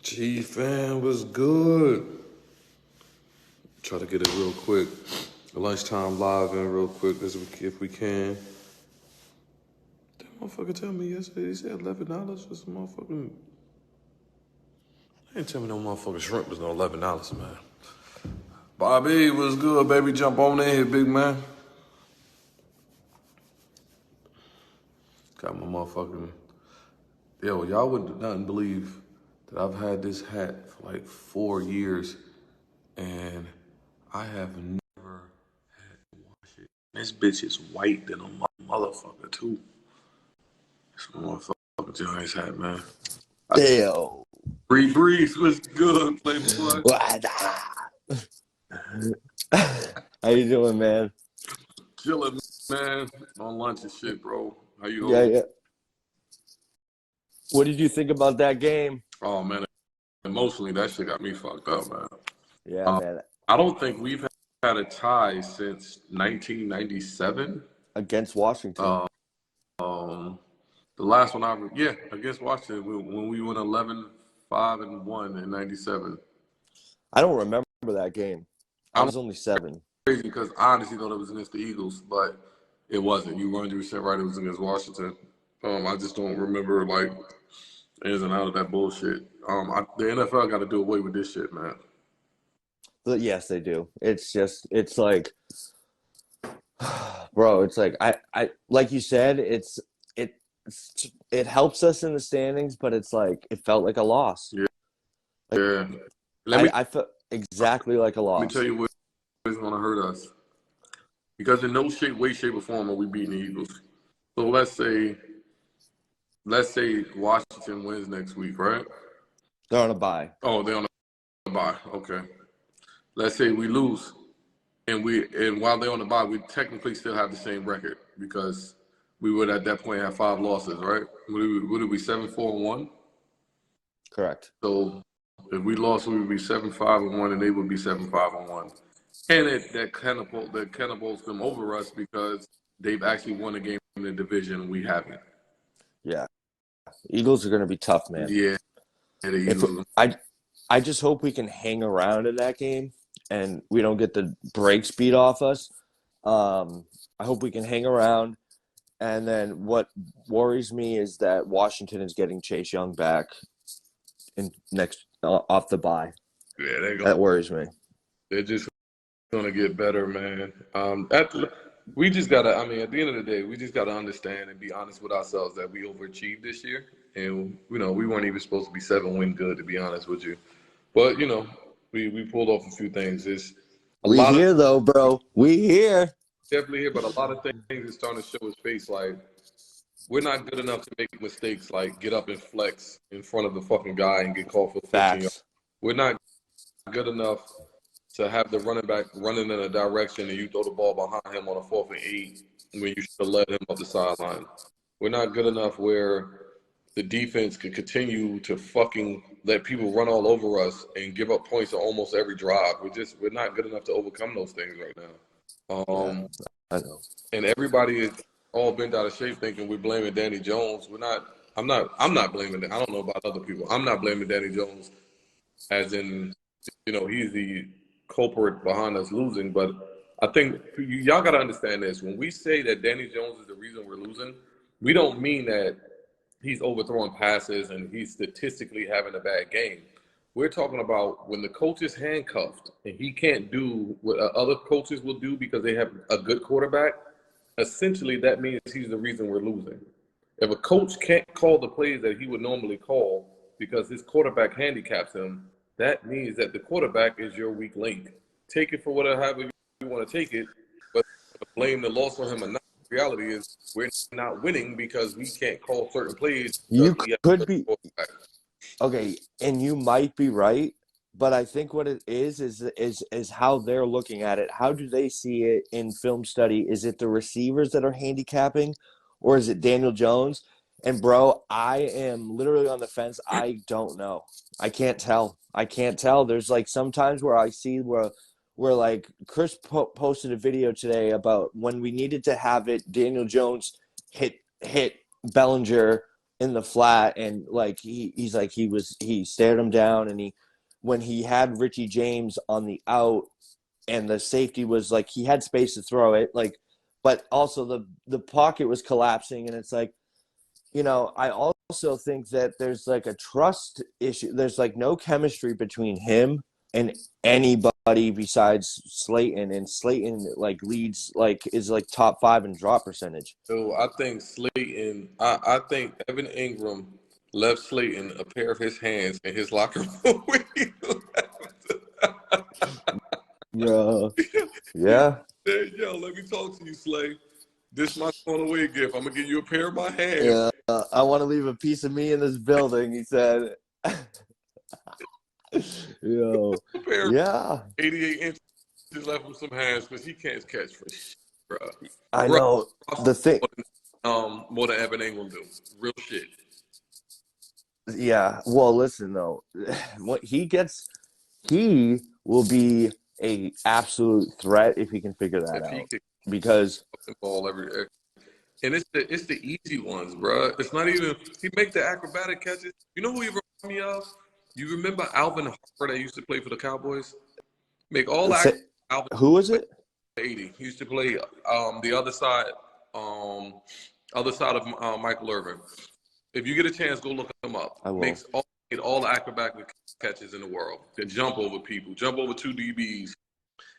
G fan was good. Try to get it real quick. Lunchtime live in real quick if we can. That motherfucker tell me yesterday he said $11 for some motherfucking. They ain't tell me no motherfucking shrimp was no $11, man. Bobby was good, baby. Jump on in here, big man. Got my motherfucking. Yo, y'all wouldn't nothing believe that I've had this hat for like 4 years, and I have never had to wash it. This bitch is white than a motherfucker too. This motherfucker Giants hat, man. Damn. Breeze was good, playboy. How you doing, man? Chilling, man. On lunch and shit, bro. How you Yeah, holding? yeah. What did you think about that game? Oh man, emotionally that shit got me fucked up, man. Yeah, man. I don't think we've had a tie since 1997. Against Washington. The last one against Washington when we went 11-5-1 in '97. I don't remember that game. I I'm was only 7. crazy because I honestly thought it was against the Eagles, but it wasn't. You 100% right. It was against Washington. I just don't remember like ins and out of that bullshit. The NFL got to do away with this shit, man. But yes, they do. It's like, bro, it's like I like you said, it helps us in the standings, but it's like it felt like a loss. Yeah. Like, Yeah. I felt exactly like a loss. Let me tell you what is going to hurt us. Because in no way, shape, or form are we beating the Eagles. So let's say Washington wins next week, right? They're on a bye. Oh, they're on a bye. Okay. Let's say we lose, and while they're on the bye, we technically still have the same record because we would at that point have 5 losses, right? Would it be 7-4-1? Correct. So if we lost, we would be 7-5-1, and they would be 7-5-1. And that catapults them over us because they've actually won a game in the division and we haven't. Yeah. Eagles are going to be tough, man. Yeah. I just hope we can hang around in that game and we don't get the brakes beat off us. I hope we can hang around. And then what worries me is that Washington is getting Chase Young back off the bye. Yeah, that worries me. They're just gonna get better, man. We just gotta. I mean, at the end of the day, we just gotta understand and be honest with ourselves that we overachieved this year, and we weren't even supposed to be 7-win good, to be honest with you. But we pulled off a few things. We here though, bro. We here. Definitely here, but a lot of things is starting to show its face. Like we're not good enough to make mistakes, like get up and flex in front of the fucking guy and get called for 15 yards. We're not good enough to have the running back running in a direction and you throw the ball behind him on a 4th and 8 when you should have led him up the sideline. We're not good enough where the defense could continue to fucking let people run all over us and give up points on almost every drive. We're not good enough to overcome those things right now. I know. And everybody is all bent out of shape thinking we're blaming Danny Jones. We're not. I'm not blaming. I don't know about other people. I'm not blaming Danny Jones, as in, he's the culprit behind us losing. But I think y'all got to understand this. When we say that Danny Jones is the reason we're losing, we don't mean that he's overthrowing passes and he's statistically having a bad game. We're talking about when the coach is handcuffed and he can't do what other coaches will do because they have a good quarterback. Essentially, that means he's the reason we're losing. If a coach can't call the plays that he would normally call because his quarterback handicaps him, that means that the quarterback is your weak link. Take it for whatever you want to take it, but blame the loss on him or not. The reality is we're not winning because we can't call certain plays. You could be okay, and you might be right, but I think what it is how they're looking at it. How do they see it in film study? Is it the receivers that are handicapping, or is it Daniel Jones? And bro, I am literally on the fence. I don't know. I can't tell. There's like sometimes where I see where like Chris posted a video today about when we needed to have it. Daniel Jones hit Bellinger in the flat, and like he's like he stared him down, and he when he had Richie James on the out, and the safety was like he had space to throw it, like, but also the pocket was collapsing, and it's like, I also think that there's like a trust issue. There's like no chemistry between him and anybody besides Slayton, and Slayton like leads like is like top 5 in drop percentage. So I think I think Evan Ingram left Slayton a pair of his hands in his locker room when he left. Bro, He yeah. said, "Yo, let me talk to you, Slay. This my going away gift. I'm gonna give you a pair of my hands, Yeah, I want to leave a piece of me in this building, he said. Yo, a pair of yeah, 88 inches left him some hands because he can't catch for shit, bro. I Bro, know the thing. more than Evan Ingram do. Real shit. Yeah, well, listen though, what he will be a absolute threat if he can figure that If he out. could Because the ball and it's the easy ones, bro. It's not even he make the acrobatic catches. You know who he remind me of? You remember Alvin Harper that used to play for the Cowboys? Make all the Alvin who was it? 80. He used to play the um other side of Michael Irvin. If you get a chance, go look him up. I will. Made all the acrobatic catches in the world. Can jump over people, jump over two DBs,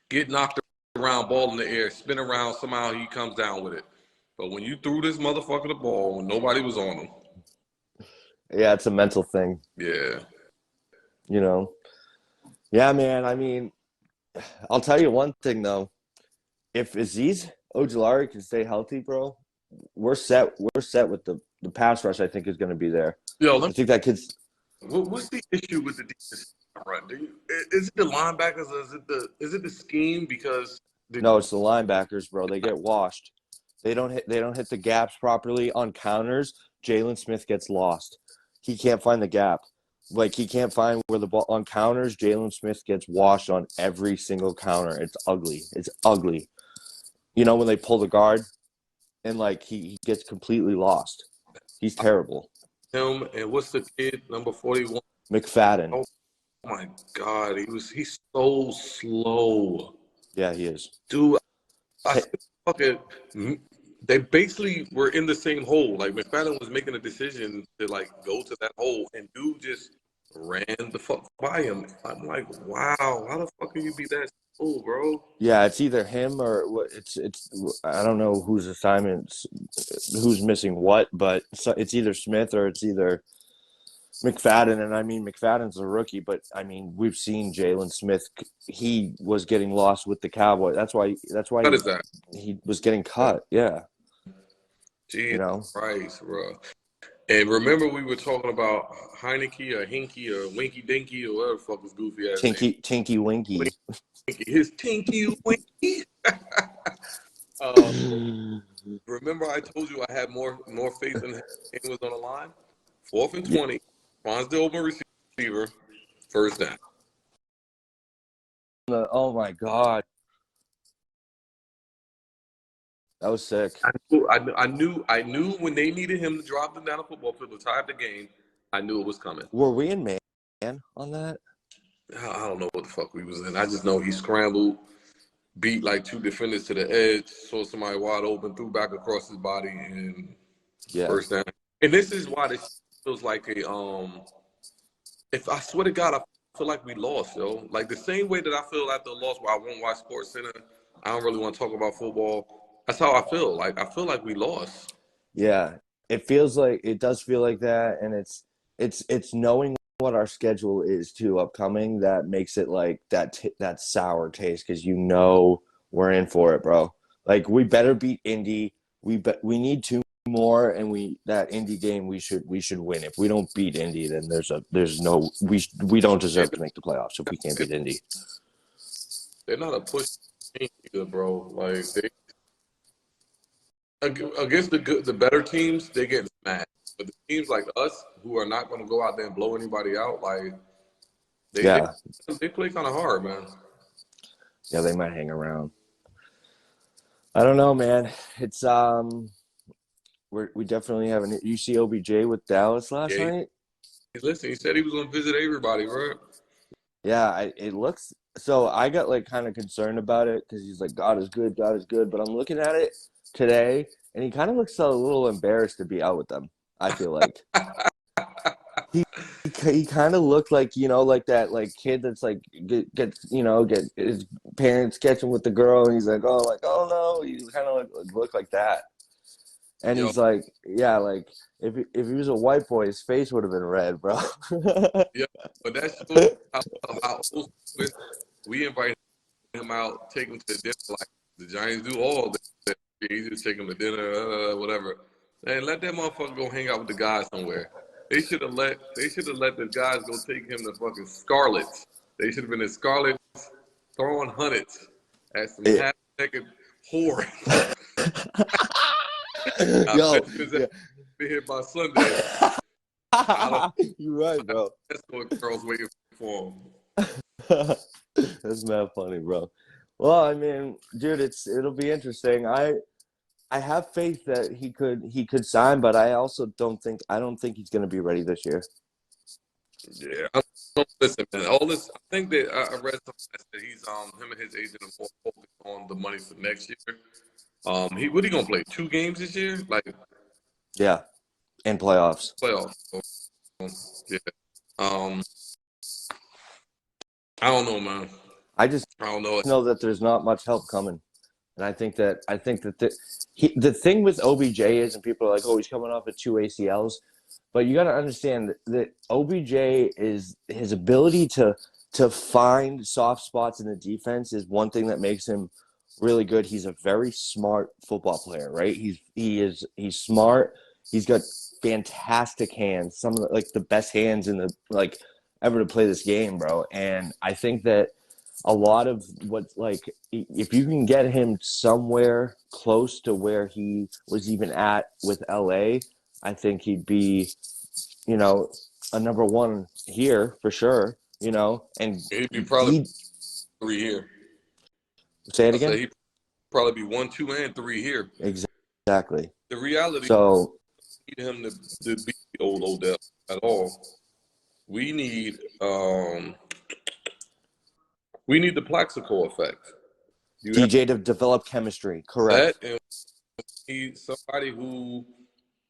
get knocked around, ball in the air, spin around. Somehow he comes down with it. But when you threw this motherfucker the ball when nobody was on him, Yeah, it's a mental thing, yeah. you know. Yeah, man. I mean, I'll tell you one thing though. If Aziz Ojulari can stay healthy, bro, we're set. We're set with the pass rush. I think is going to be there. Yo, I think that kid's. what's the issue with the defense run? Is it the linebackers or is it the scheme? Because No, it's the linebackers, bro. They get washed. They don't hit. They don't hit the gaps properly on counters. Jalen Smith gets lost. He can't find the gap. Like he can't find where the ball on counters. Jalen Smith gets washed on every single counter. It's ugly. It's ugly. When they pull the guard and like he gets completely lost. He's terrible. him and what's the kid number 41? McFadden. Oh my God, he's so slow, Yeah, he is. dude. I Hey, said, fucking, they basically were in the same hole. Like McFadden was making a decision to like go to that hole, and dude just ran the fuck by him. I'm like, wow, how the fuck can you be that slow, bro? yeah, it's either him or what. It's. I don't know whose assignments, who's missing what, but it's either Smith or it's either McFadden. And I mean, McFadden's a rookie, but I mean, we've seen Jalen Smith. He was getting lost with the Cowboys. That's why. That's why What is that? he was getting cut. Yeah, you Jesus know. Christ, bro. And remember, we were talking about Heineke or Hinky or Winky Dinky or whatever the fuck his goofy ass name. Tinky Winky. His Tinky Winky. uh, remember, I told you I had more faith in him was on the line. 4th and Yeah. 20. Finds the open receiver. First down. Oh my God, that was sick. I knew when they needed him to drop them down the football field to tie up the game. I knew it was coming. Were we in man on that? I don't know what the fuck we was in. I just know he scrambled, beat like two defenders to the edge, saw somebody wide open, threw back across his body, and Yeah. first down. And this is why this feels like if I swear to God, I feel like we lost, yo. Like the same way that I feel after a loss where I won't watch Sports Center, I don't really want to talk about football. That's how I feel. Like I feel like we lost. Yeah, it does feel like that, and it's knowing what our schedule is too upcoming that makes it like that sour taste because we're in for it, bro. Like we better beat Indy. We need two more, and that Indy game we should win. If we don't beat Indy, then there's no we don't deserve to make the playoffs if we can't beat Indy. They're not a push team either, bro. Like they against the better teams, they get smashed. But the teams like us who are not going to go out there and blow anybody out, like Yeah, they play kind of hard, man. yeah, they might hang around. I don't know, man. It's we definitely have an. You see OBJ with Dallas last Yeah, night? listen, he said he was gonna visit everybody, bro. Yeah, it looks. So I got like kind of concerned about it because he's like, God is good, God is good. But I'm looking at it today, and he kind of looks a little embarrassed to be out with them. I feel like he he kind of looked like like that like kid that's like get get his parents catch him with the girl, and he's like oh no, he kind of like looked like that. And Yo, he's like, yeah, like if he was a white boy, his face would have been red, bro. yeah, but that shows how old school is. We invite him out, take him to dinner like the Giants do all that. You just take him to dinner, whatever, and let that motherfucker go hang out with the guys somewhere. They should have let the guys go take him to fucking Scarlett's. They should have been in Scarlett's throwing hundreds at some It, half naked whore. I yo, bet you his ass yeah. be here by Sunday. I don't You're right, have bro. escort girls waiting for him. That's mad funny, bro. Well, I mean, dude, it'll be interesting. I have faith that he could sign, but I don't think he's gonna be ready this year. Yeah, listen, man. All this, I think that I read something that said he's him and his agent are more focused on the money for next year. He gonna play 2 games this year, like Yeah, and playoffs. playoffs. So, yeah. Um, I don't know, man. I just I don't know. know that there's not much help coming. And I think that the thing with OBJ is, and people are like, oh, he's coming off of 2 ACLs, but you got to understand that OBJ is his ability to find soft spots in the defense is one thing that makes him really good. He's a very smart football player, right? He's smart. He's got fantastic hands, some of like the best hands in the like ever to play this game, bro. And I think that a lot of what like if you can get him somewhere close to where he was even at with LA, I think he'd be, you know, a number one here for sure, and He'd be probably he 3 here. say it I again. say he'd probably be 1, 2, and 3 here. Exactly. The reality So need him to be old Odell at all. We need um we need the Plaxico effect. You have DJ to develop chemistry, that, correct? and we need somebody who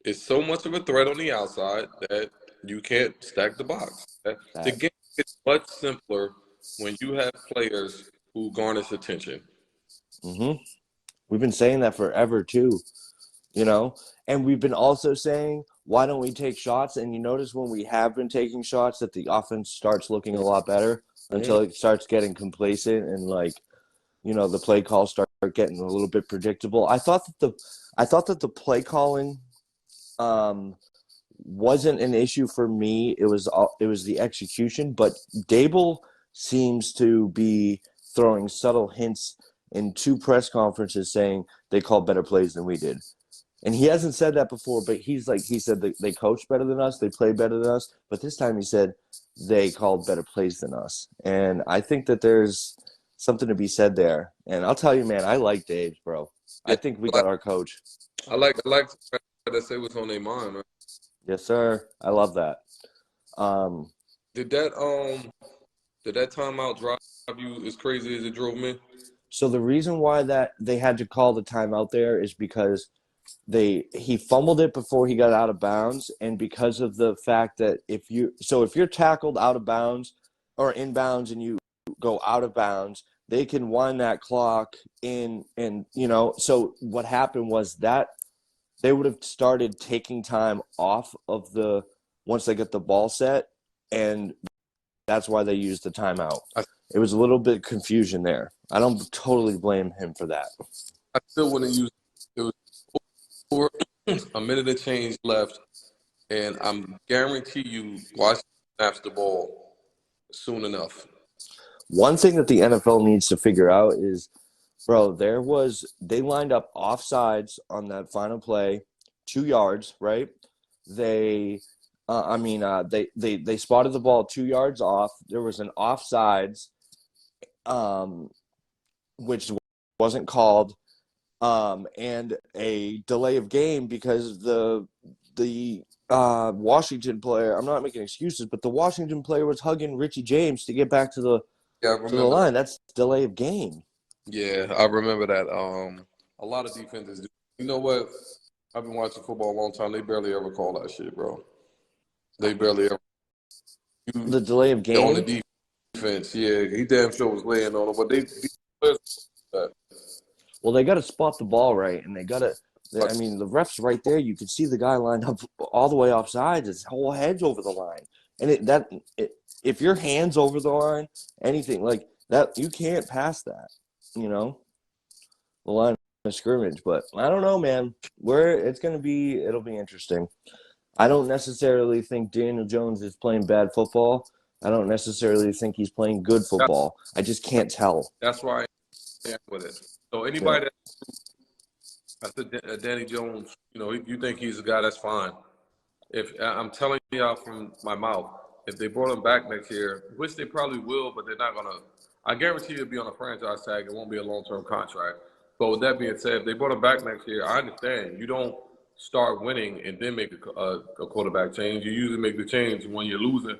is so much of a threat on the outside that you can't stack the box. The That game is much simpler when you have players who garnish attention. hmm we've been saying that forever too. you know and we've been also saying, why don't we take shots? And you notice when we have been taking shots that the offense starts looking a lot better Mhm. until it starts getting complacent, and like the play calls start getting a little bit predictable. I thought that the play calling um wasn't an issue for me. It was the execution, but Dable seems to be throwing subtle hints in 2 press conferences saying they called better plays than we did. And he hasn't said that before, but he said that they coach better than us, they play better than us. But this time he said they called better plays than us. And I think that there's something to be said there. And I'll tell you, man, I like Dave, bro. I Yeah, think we got our coach. I like to say what's on their mind, man. Yes, sir. I love that. Um, Did that did that timeout drive you as crazy as it drove me? so the reason why that they had to call the timeout there is because he fumbled it before he got out of bounds, and because of the fact that if you're tackled out of bounds or in bounds and you go out of bounds, they can wind that clock in. And so what happened was that they would have started taking time off of the once they get the ball set, and that's why they used the timeout. I, It was a little bit confusion there. I don't totally blame him for that. I still wouldn't use it. Was over a minute and change left, and I'm guarantee you Washington snaps the ball soon enough. One thing that the NFL needs to figure out is, bro, they lined up offsides on that final play, 2 yards, right? They, I mean, they spotted the ball 2 yards off. There was an offsides, which wasn't called, and a delay of game because the Washington player. I'm not making excuses, but the Washington player was hugging Richie James to get back Yeah, I to the remember that. line. That's delay of game. Yeah, I remember that. A lot of defenses do. You know what? I've been watching football a long time. They barely ever call that shit, bro. They barely ever. You, The delay of on the game. defense, yeah, he damn sure was laying on them, but they players that. Well, they got to spot the ball right, and they got to. I mean, the ref's right there. You can see the guy lined up all the way off sides. His whole head's over the line, and if your hand's over the line, anything like that, you can't pass that. You know, the line of scrimmage. But I don't know, man. It'll be interesting. I don't necessarily think Daniel Jones is playing bad football. I don't necessarily think he's playing good football. I just can't tell. That's why I am with it. So Yeah. anybody that I said Danny Jones, you think he's a guy, that's fine. If I'm telling you out from my mouth, if they brought him back next year, which they probably will, but they're not gonna. I guarantee he'll be on a franchise tag. It won't be a long-term contract. But with that being said, if they brought him back next year, I understand you don't start winning and then make a quarterback change. You usually make the change when you're losing.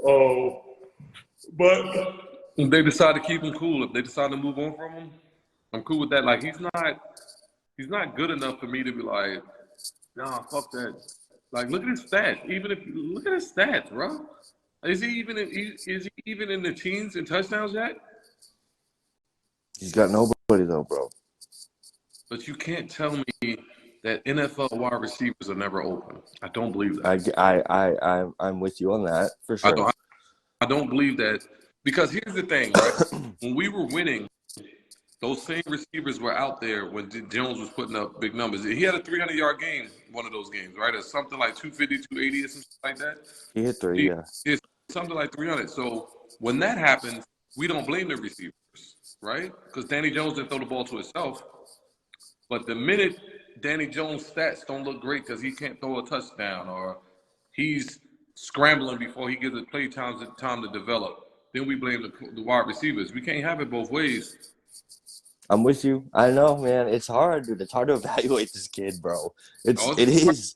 Oh, but if they decide to keep him cool, if they decide to move on from him, I'm cool with that. Like he's not good enough for me to be like, nah, fuck that. Like, look at his stats. Look at his stats, bro. Is he even in the teens and touchdowns yet? He's got nobody though, bro. But you can't tell me that NFL wide receivers are never open. I don't believe that. I'm with you on that for I sure. don't. I don't believe that because here's the thing, right? When we were winning, those same receivers were out there when Jones was putting up big numbers. He had a 300-yard game one of those games, right? Or something like 250, 280 or something like that. He hit three, He yeah. it's something like 300. So when that happens, we don't blame the receivers, right? Because Danny Jones didn't throw the ball to himself. But the minute Danny Jones' stats don't look great because he can't throw a touchdown or he's scrambling before he gives the play time to develop, then we blame the wide receivers. We can't have it both ways. I'm with you. I know, man. It's hard, dude. It's hard to evaluate this kid, bro. No, It is.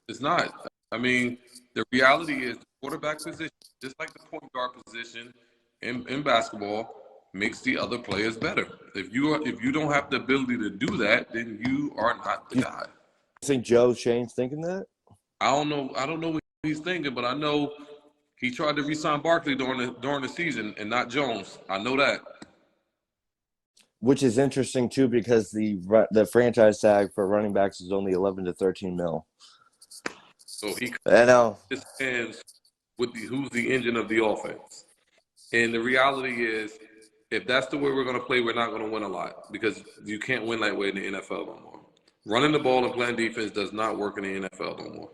it's not. I mean, the reality is the quarterback position, just like the point guard position in basketball, makes the other players better. If you don't have the ability to do that, then you are not the You guy. think Joe Shane's thinking that? I don't know. I don't know what he's thinking, but I know he tried to re-sign Barkley during the season and not Jones. I know that. Which is interesting too, because the franchise tag for running backs is only 11 to 13 mil. So he I know. his hands with who's the engine of the offense. And the reality is, if that's the way we're going to play, we're not going to win a lot because you can't win that way in the NFL no more. Running the ball and playing defense does not work in the NFL no more.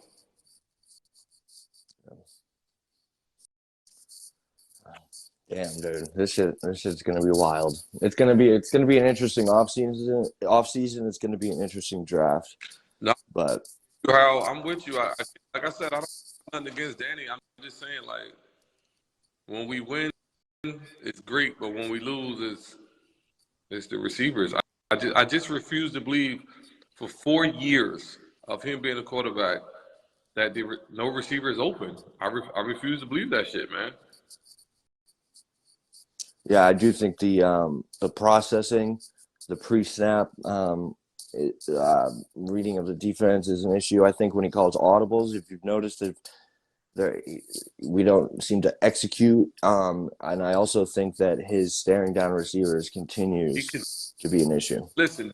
Damn, dude, this shit's gonna be wild. It's gonna be an interesting off season. Off season, it's gonna be an interesting draft. No, But Kyle, I'm with you. Like I said, I don't have nothing against Danny. I'm just saying, like, when we win, it's great, but when we lose, it's the receivers. I just refuse to believe for 4 years of him being a quarterback that no receiver is open. I refuse to believe that shit, man. yeah, I do think the processing, the pre-snap reading of the defense is an issue. I think when he calls audibles, if you've noticed that there, we don't seem to execute. And I also think that his staring down receivers He can continues to be an issue. listen.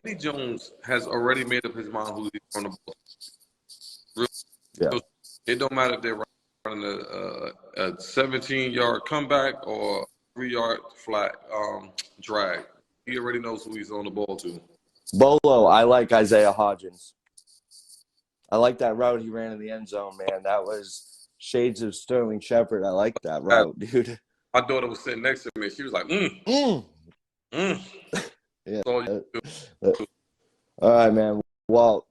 Danny Jones has already made up his mind who he's on the ball. Yeah. It don't matter if they're running a 17-yard comeback or 3-yard flat drag. He already knows who he's on the ball to. Bolo, I like Isaiah Hodgins. I like that route he ran in the end zone, man. That was shades of Sterling Shepard. I like that route, dude. My daughter was sitting next to me. She was like, Mm. mm. Yeah. So All right, man. Well,